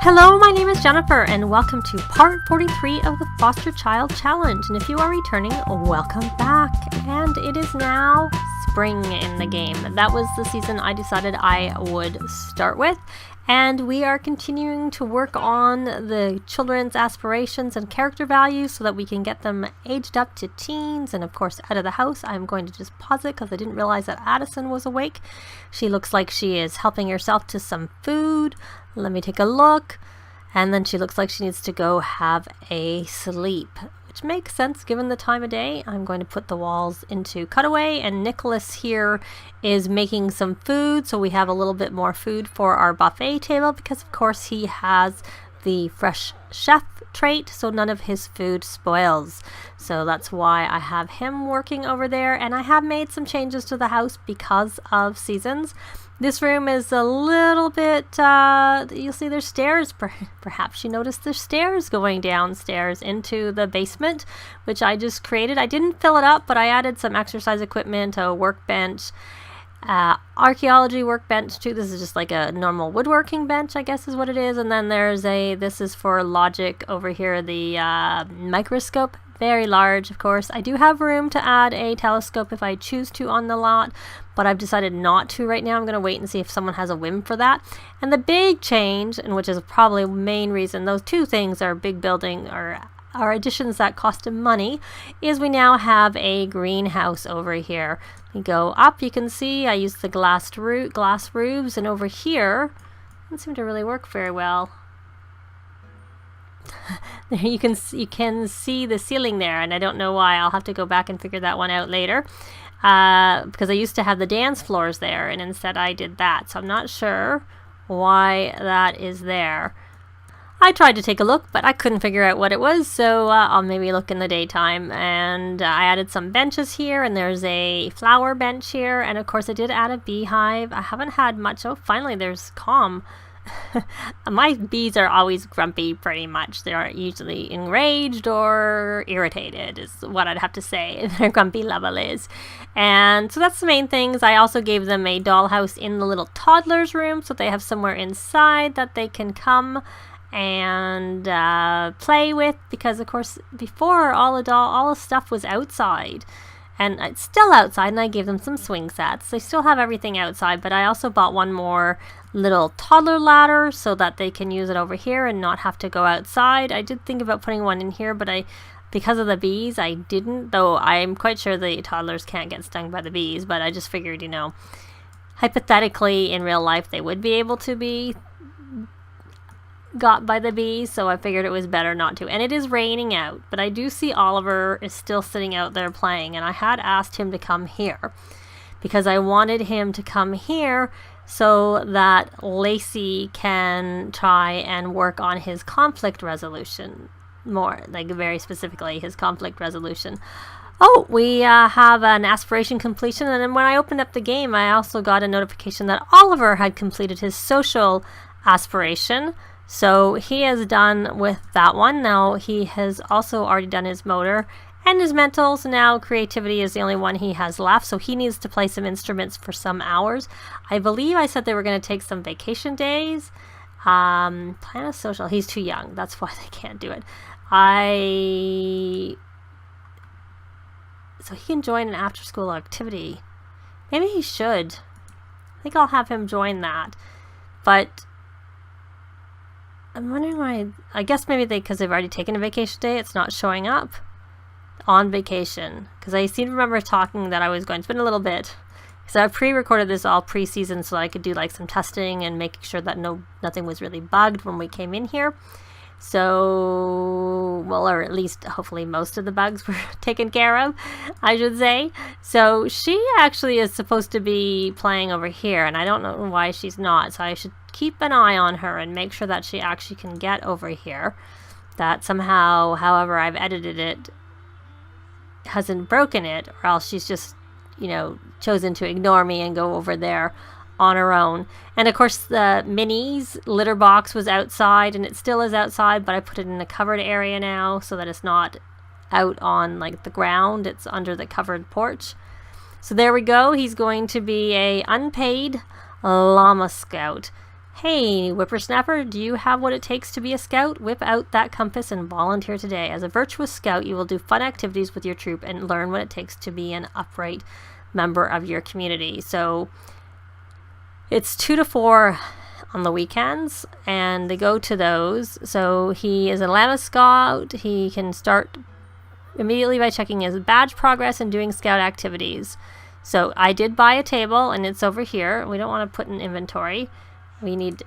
Hello, my name is Jennifer, and welcome to part 43 of the Foster Child Challenge. And if you are returning, welcome back. And it is now spring in the game. That was the season I decided I would start with. And we are continuing to work on the children's aspirations and character values so that we can get them aged up to teens and, of course, out of the house. I'm going to just pause it because I didn't realize that Addison was awake. She looks like she is helping herself to some food. Let me take a look. And then she looks like she needs to go have a sleep, which makes sense given the time of day. I'm going to put the walls into cutaway, and Nicholas here is making some food, so we have a little bit more food for our buffet table because of course he has the fresh chef trait, so none of his food spoils. So that's why I have him working over there, and I have made some changes to the house because of seasons. This room is a little bit, you'll see there's stairs. Perhaps you noticed there's stairs going downstairs into the basement, which I just created. I didn't fill it up, but I added some exercise equipment, a workbench, archaeology workbench too. This is just like a normal woodworking bench, I guess is what it is. And then there's this is for logic over here, the microscope. Very large, of course. I do have room to add a telescope if I choose to on the lot, but I've decided not to right now. I'm going to wait and see if someone has a whim for that. And the big change, and which is probably the main reason, those two things are big building or are additions that cost money, is we now have a greenhouse over here. We go up, you can see I use the glass roofs, and over here, it doesn't seem to really work very well. You can see the ceiling there, and I don't know why. I'll have to go back and figure that one out later, because I used to have the dance floors there, and instead I did that. So I'm not sure why that is there. I tried to take a look, but I couldn't figure out what it was, so I'll maybe look in the daytime. And I added some benches here, and there's a flower bench here, and of course I did add a beehive. I haven't had much. Oh, finally there's calm. My bees are always grumpy pretty much. They're usually enraged or irritated is what I'd have to say their grumpy level is. And so that's the main things. I also gave them a dollhouse in the little toddlers room so they have somewhere inside that they can come and play with, because of course before all the stuff was outside. And it's still outside, and I gave them some swing sets. They still have everything outside, but I also bought one more little toddler ladder so that they can use it over here and not have to go outside. I did think about putting one in here, but because of the bees, I didn't, though I'm quite sure the toddlers can't get stung by the bees, but I just figured, hypothetically in real life they would be able to be got by the bees, so I figured it was better not to. And it is raining out, but I do see Oliver is still sitting out there playing, and I had asked him to come here because I wanted him to come here so that Lacey can try and work on his conflict resolution more, like very specifically his conflict resolution. Oh, we have an aspiration completion, and then when I opened up the game I also got a notification that Oliver had completed his social aspiration. So he is done with that one. Now he has also already done his motor and his mental, so now creativity is the only one he has left. So he needs to play some instruments for some hours. I believe I said they were going to take some vacation days. Plan a social. He's too young. That's why they can't do it. So he can join an after-school activity. Maybe he should. I think I'll have him join that. But I'm wondering why. I guess maybe because they've already taken a vacation day, it's not showing up on vacation. Because I seem to remember talking that I was going. It's been a little bit. So I pre-recorded this all pre-season so I could do like some testing and making sure that nothing was really bugged when we came in here. So, well, or at least hopefully most of the bugs were taken care of, I should say. So she actually is supposed to be playing over here, and I don't know why she's not. So I should keep an eye on her and make sure that she actually can get over here. That somehow, however I've edited it, hasn't broken it, or else she's just, chosen to ignore me and go over there on her own. And of course the Minnie's litter box was outside, and it still is outside, but I put it in a covered area now so that it's not out on like the ground. It's under the covered porch. So there we go. He's going to be a unpaid llama scout. Hey, whippersnapper, do you have what it takes to be a scout? Whip out that compass and volunteer today. As a virtuous scout, you will do fun activities with your troop and learn what it takes to be an upright member of your community. So it's 2 to 4 on the weekends, and they go to those. So he is a Llama Scout. He can start immediately by checking his badge progress and doing scout activities. So I did buy a table, and it's over here. We don't want to put in inventory. We need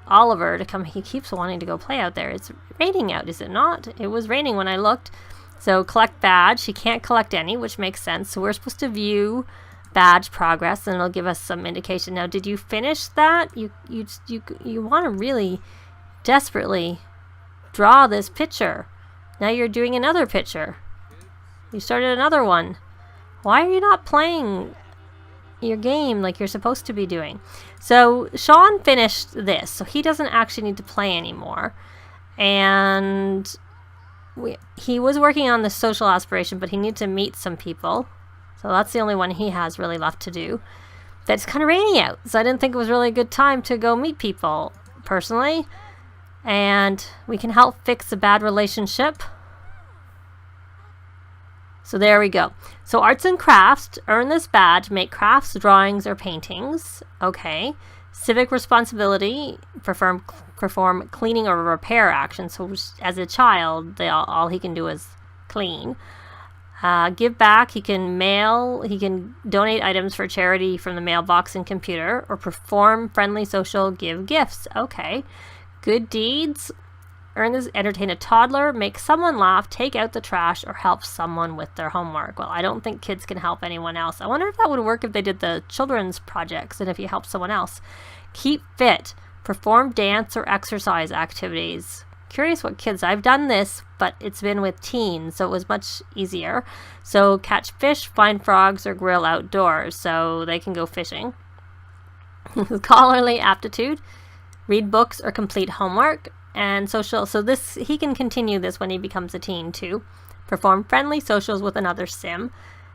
Oliver to come. He keeps wanting to go play out there. It's raining out, is it not? It was raining when I looked. So collect badge. He can't collect any, which makes sense. So we're supposed to view badge progress, and it'll give us some indication. Now, did you finish that? You want to really desperately draw this picture. Now you're doing another picture. You started another one. Why are you not playing your game like you're supposed to be doing? So Sean finished this, so he doesn't actually need to play anymore. And he was working on the social aspiration, but he needs to meet some people. So that's the only one he has really left to do. It's kind of raining out, so I didn't think it was really a good time to go meet people, personally. And we can help fix a bad relationship. So there we go. So arts and crafts, earn this badge, make crafts, drawings, or paintings. Okay. Civic responsibility, perform cleaning or repair actions. So as a child, all he can do is clean. Give back, he can donate items for charity from the mailbox and computer, or perform friendly social, give gifts. Okay. Good deeds. Earn this, entertain a toddler, make someone laugh, take out the trash, or help someone with their homework. Well, I don't think kids can help anyone else. I wonder if that would work if they did the children's projects and if you help someone else. Keep fit, perform dance or exercise activities. Curious what kids, I've done this, but it's been with teens, so it was much easier. So catch fish, find frogs, or grill outdoors, so they can go fishing. Scholarly aptitude, read books or complete homework. And social, so this, he can continue this when he becomes a teen too. Perform friendly socials with another sim.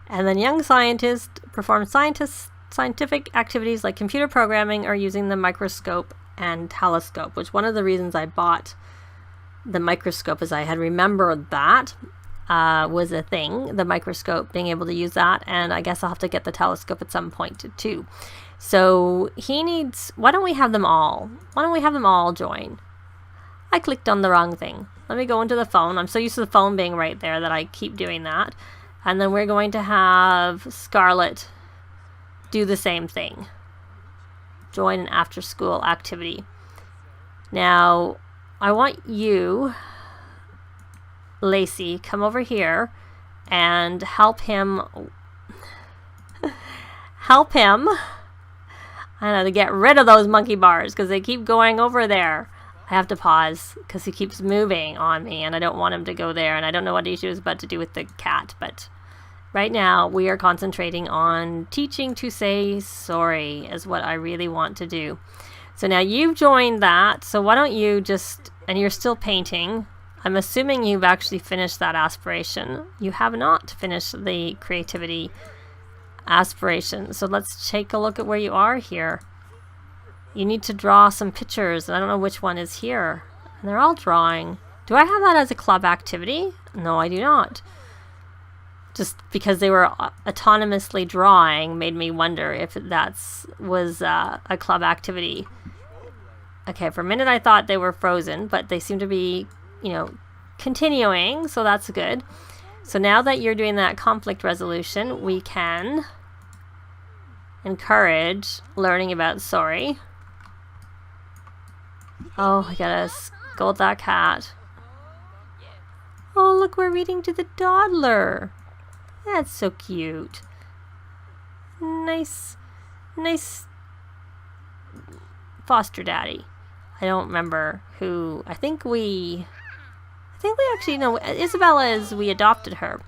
And then young scientist, perform scientific activities like computer programming or using the microscope and telescope, which one of the reasons I bought the microscope is I had remembered that was a thing, the microscope, being able to use that, and I guess I'll have to get the telescope at some point too. So he needs, why don't we have them all? Why don't we have them all join? I clicked on the wrong thing. Let me go into the phone. I'm so used to the phone being right there that I keep doing that. And then we're going to have Scarlett do the same thing. Join an after-school activity. Now, I want you, Lacey, come over here and help him. Help him. I know, to get rid of those monkey bars because they keep going over there. I have to pause because he keeps moving on me and I don't want him to go there, and I don't know what he was about to do with the cat, but right now we are concentrating on teaching to say sorry is what I really want to do. So now you've joined that, so why don't you just, and you're still painting. I'm assuming you've actually finished that aspiration. You have not finished the creativity aspiration. So let's take a look at where you are here. You need to draw some pictures, and I don't know which one is here. And they're all drawing. Do I have that as a club activity? No, I do not. Just because they were autonomously drawing made me wonder if that was a club activity. Okay, for a minute I thought they were frozen, but they seem to be, continuing, so that's good. So now that you're doing that conflict resolution, we can encourage learning about sorry. Oh, I gotta scold that cat. Oh, look, we're reading to the toddler. That's so cute. Nice foster daddy. I don't remember who. I think we actually know. Isabella we adopted her.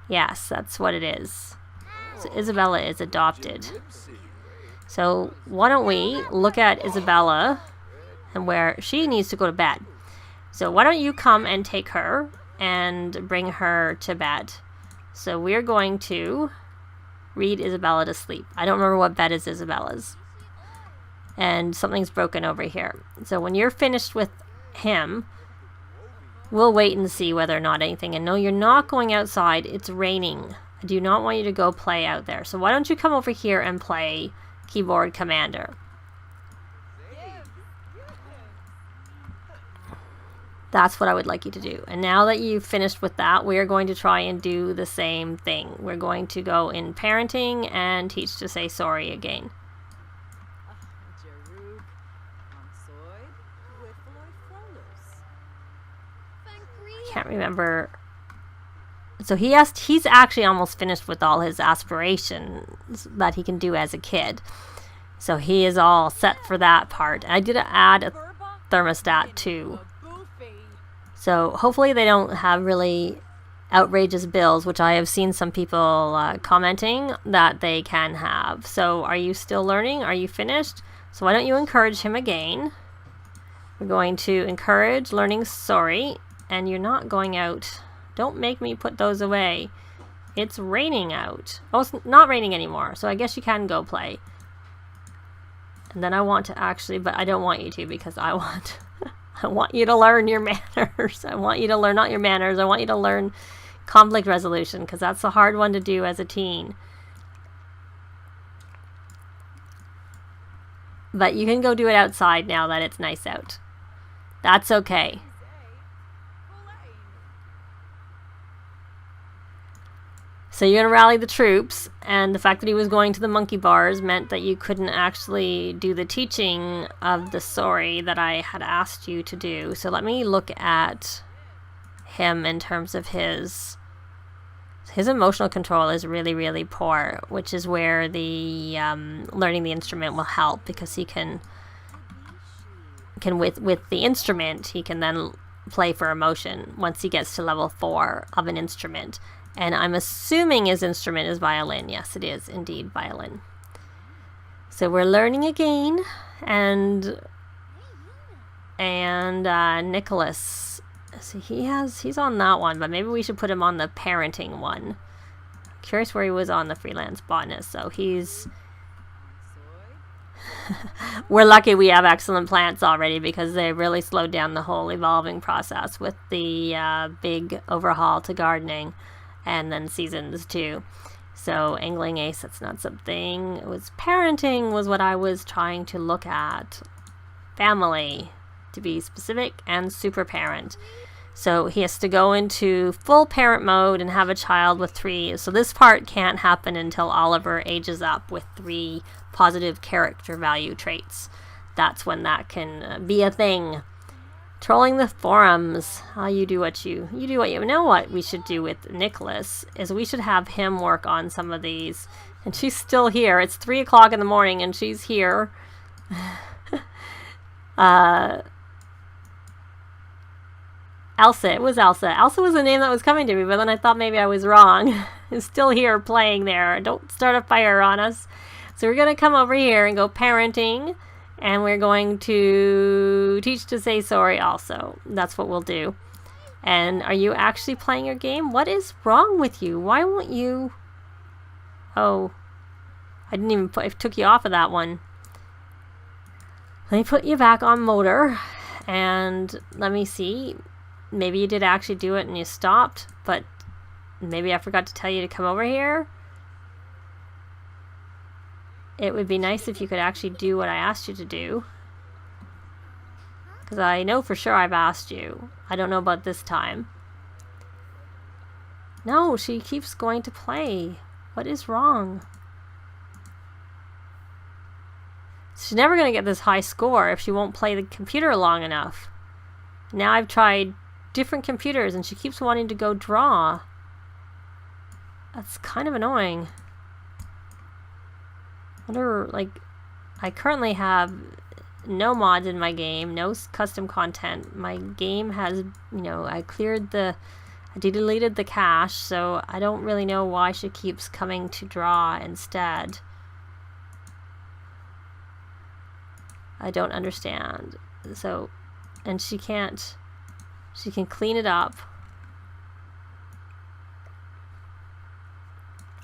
Yes, that's what it is. So Isabella is adopted. So why don't we look at Isabella and where she needs to go to bed. So why don't you come and take her and bring her to bed. So we're going to read Isabella to sleep. I don't remember what bed is Isabella's. and something's broken over here. So when you're finished with him, we'll wait and see whether or not anything. And no, you're not going outside. It's raining. I do not want you to go play out there. So why don't you come over here and play Keyboard Commander? That's what I would like you to do. And now that you've finished with that, we're going to try and do the same thing. We're going to go in parenting and teach to say sorry again. I can't remember. So he's actually almost finished with all his aspirations that he can do as a kid. So he is all set for that part. I did add a thermostat too. So hopefully they don't have really outrageous bills, which I have seen some people commenting that they can have. So are you still learning? Are you finished? So why don't you encourage him again? We're going to encourage learning sorry, and you're not going out. Don't make me put those away. It's raining out. Oh, it's not raining anymore, so I guess you can go play. And then I want to actually, but I don't want you to because I want... I want you to learn your manners. I want you to learn, not your manners, I want you to learn conflict resolution, because that's a hard one to do as a teen. But you can go do it outside now that it's nice out. That's okay. So you're going to rally the troops, and the fact that he was going to the monkey bars meant that you couldn't actually do the teaching of the sorry that I had asked you to do. So let me look at him in terms of his emotional control is really, really poor, which is where the learning the instrument will help, because he can with the instrument, he can then play for emotion once he gets to level 4 of an instrument. And I'm assuming his instrument is violin. Yes, it is indeed violin. So we're learning again. And Nicholas, so he's on that one, but maybe we should put him on the parenting one. Curious where he was on the freelance botanist. So he's... We're lucky we have excellent plants already, because they really slowed down the whole evolving process with the big overhaul to gardening. And then seasons too. So angling ace, that's not something. It was parenting was what I was trying to look at. Family, to be specific, and super parent. So he has to go into full parent mode and have a child with 3. So this part can't happen until Oliver ages up with 3 positive character value traits. That's when that can be a thing. Trolling the forums. You do what you know. What we should do with Nicholas is we should have him work on some of these. And she's still here. It's 3 o'clock in the morning and she's here. Elsa. It was Elsa. Elsa was the name that was coming to me, but then I thought maybe I was wrong. It's still here playing there. Don't start a fire on us. So we're going to come over here and go parenting. And we're going to teach to say sorry also. That's what we'll do. And are you actually playing your game? What is wrong with you? Why won't you... Oh. I didn't even put... I took you off of that one. Let me put you back on motor. And let me see. Maybe you did actually do it and you stopped. But maybe I forgot to tell you to come over here. It would be nice if you could actually do what I asked you to do. Because I know for sure I've asked you. I don't know about this time. No, she keeps going to play. What is wrong? She's never going to get this high score if she won't play the computer long enough. Now I've tried different computers and she keeps wanting to go draw. That's kind of annoying. I currently have no mods in my game, no custom content. My game has, I deleted the cache, so I don't really know why she keeps coming to draw instead. I don't understand. So, and she can clean it up.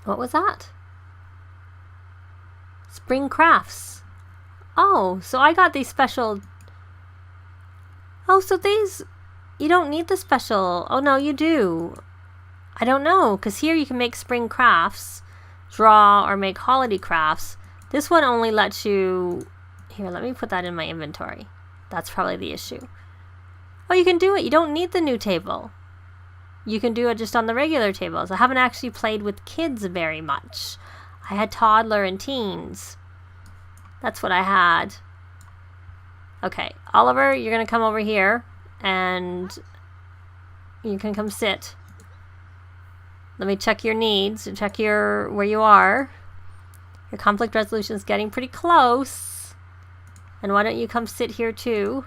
What was that? Spring crafts. Oh, so I got these special... Oh, so these... You don't need the special... Oh, no, you do. I don't know, because here you can make spring crafts, draw, or make holiday crafts. This one only lets you... Here, let me put that in my inventory. That's probably the issue. Oh, you can do it. You don't need the new table. You can do it just on the regular tables. I haven't actually played with kids very much. I had toddler and teens. That's what I had. Okay, Oliver, you're going to come over here and you can come sit. Let me check your needs and check where you are. Your conflict resolution is getting pretty close. And why don't you come sit here too?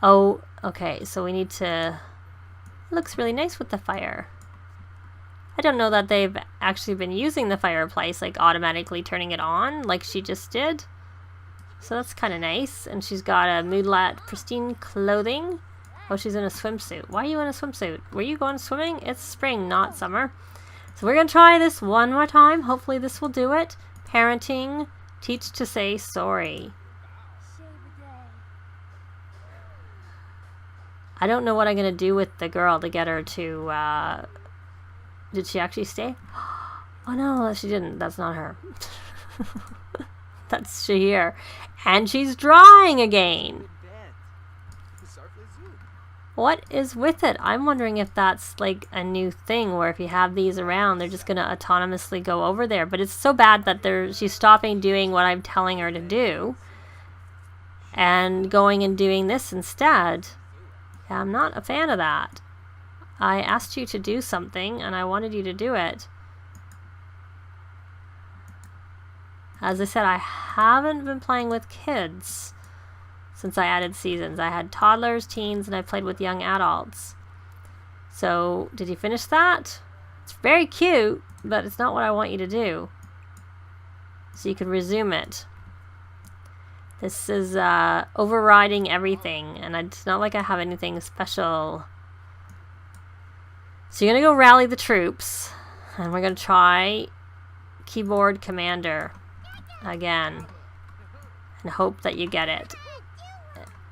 Oh, okay, so we need to... It looks really nice with the fire. I don't know that they've actually been using the fireplace, like automatically turning it on like she just did. So that's kind of nice. And she's got a moodlet pristine clothing. Oh, she's in a swimsuit. Why are you in a swimsuit? Were you going swimming? It's spring, not summer. So we're going to try this one more time. Hopefully this will do it. Parenting. Teach to say sorry. I don't know what I'm going to do with the girl to get her to... Did she actually stay? Oh no, she didn't. That's not her. That's Shahir. And she's drawing again. What is with it? I'm wondering if that's like a new thing where if you have these around, they're just going to autonomously go over there. But it's so bad that she's stopping doing what I'm telling her to do and going and doing this instead. Yeah, I'm not a fan of that. I asked you to do something and I wanted you to do it. As I said, I haven't been playing with kids since I added seasons. I had toddlers, teens, and I played with young adults. So, did you finish that? It's very cute, but it's not what I want you to do. So you can resume it. This is overriding everything, and it's not like I have anything special. So you're going to go rally the troops, and we're going to try keyboard commander again, and hope that you get it.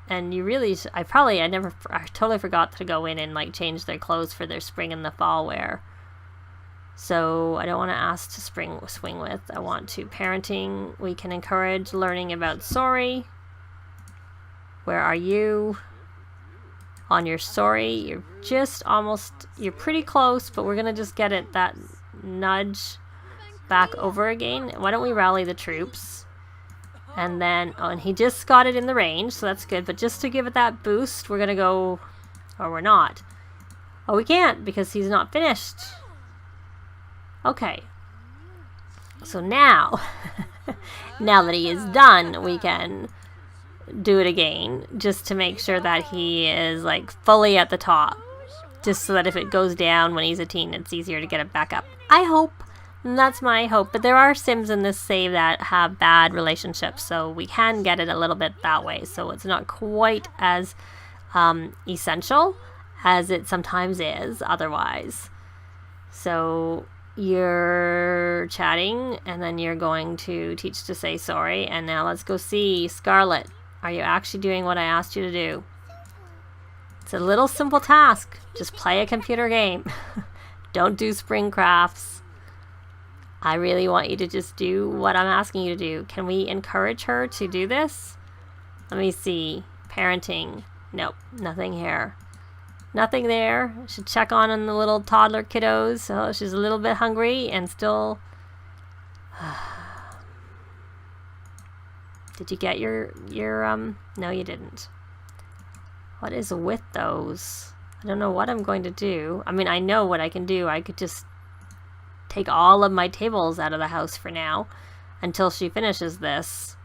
And you really, I totally forgot to go in and like change their clothes for their spring and the fall wear. So I don't want to ask to swing with. I want to parenting. We can encourage learning about sorry. Where are you? On your sorry, you're just almost, you're pretty close, but we're going to just get it that nudge back over again. Why don't we rally the troops? And then, oh, and he just got it in the range, so that's good. But just to give it that boost, we're going to go, or we're not. Oh, we can't because he's not finished. Okay. So now, now that he is done, we can do it again just to make sure that he is like fully at the top, just so that if it goes down when he's a teen, it's easier to get it back up. I hope. That's my hope. But there are Sims in this save that have bad relationships, so we can get it a little bit that way. So it's not quite as essential as it sometimes is otherwise. So you're chatting, and then you're going to teach to say sorry. And now let's go see Scarlet. Are you actually doing what I asked you to do? It's a little simple task. Just play a computer game. Don't do spring crafts. I really want you to just do what I'm asking you to do. Can we encourage her to do this? Let me see. Parenting. Nope, nothing here. Nothing there. Should check on the little toddler kiddos. Oh, she's a little bit hungry and still... Did you get your no, you didn't. What is with those? I don't know what I'm going to do. I mean, I know what I can do. I could just take all of my tables out of the house for now until she finishes this.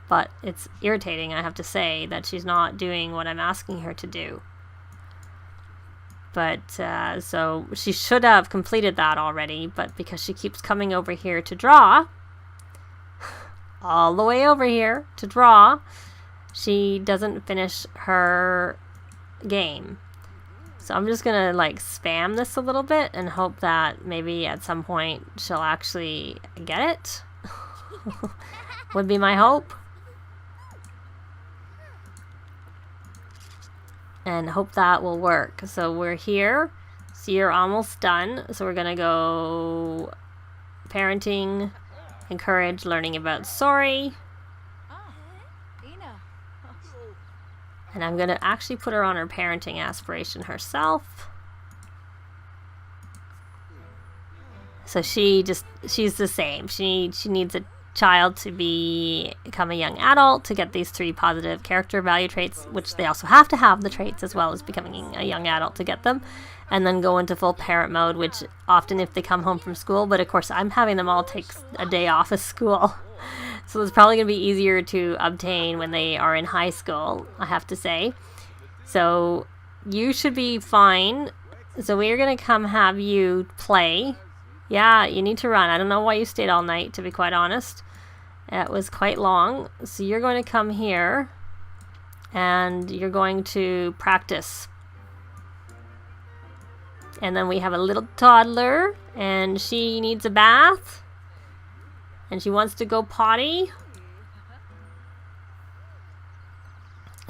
But it's irritating, I have to say, that she's not doing what I'm asking her to do. But, so she should have completed that already, but because she keeps coming over here to draw, all the way over here to draw, she doesn't finish her game. So I'm just gonna like spam this a little bit and hope that maybe at some point she'll actually get it. Would be my hope. And hope that will work. So we're here. So you're almost done. So we're gonna go parenting, encourage learning about sorry. And I'm gonna actually put her on her parenting aspiration herself. So she's the same. She needs a child to become a young adult to get these 3 positive character value traits, which they also have to have the traits as well as becoming a young adult to get them, and then go into full parent mode, which often if they come home from school, but of course I'm having them all take a day off of school. So it's probably going to be easier to obtain when they are in high school, I have to say. So you should be fine. So we're going to come have you play. Yeah, you need to run. I don't know why you stayed all night, to be quite honest. It was quite long. So you're going to come here and you're going to practice. And then we have a little toddler and she needs a bath. And she wants to go potty.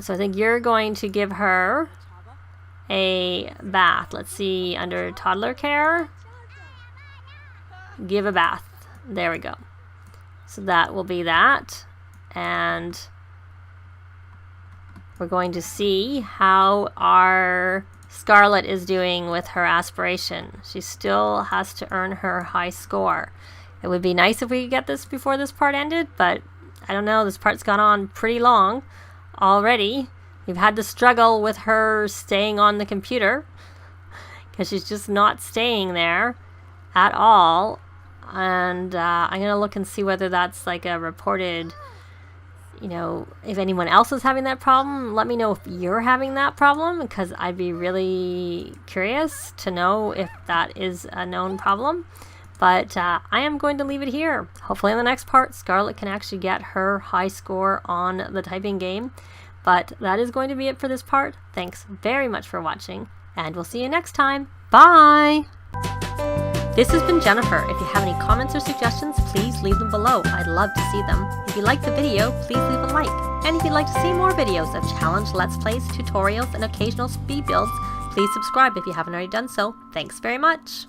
So I think you're going to give her a bath. Let's see, under toddler care. Give a bath. There we go. So that will be that. And we're going to see how our Scarlett is doing with her aspiration. She still has to earn her high score. It would be nice if we could get this before this part ended, but I don't know, this part's gone on pretty long already. We've had to struggle with her staying on the computer because she's just not staying there at all. And I'm going to look and see whether that's like a reported, you know, if anyone else is having that problem. Let me know if you're having that problem, because I'd be really curious to know if that is a known problem. But I am going to leave it here. Hopefully in the next part, Scarlett can actually get her high score on the typing game. But that is going to be it for this part. Thanks very much for watching, and we'll see you next time. Bye! This has been Jennifer. If you have any comments or suggestions, please leave them below. I'd love to see them. If you liked the video, please leave a like. And if you'd like to see more videos of challenge, let's plays, tutorials, and occasional speed builds, please subscribe if you haven't already done so. Thanks very much!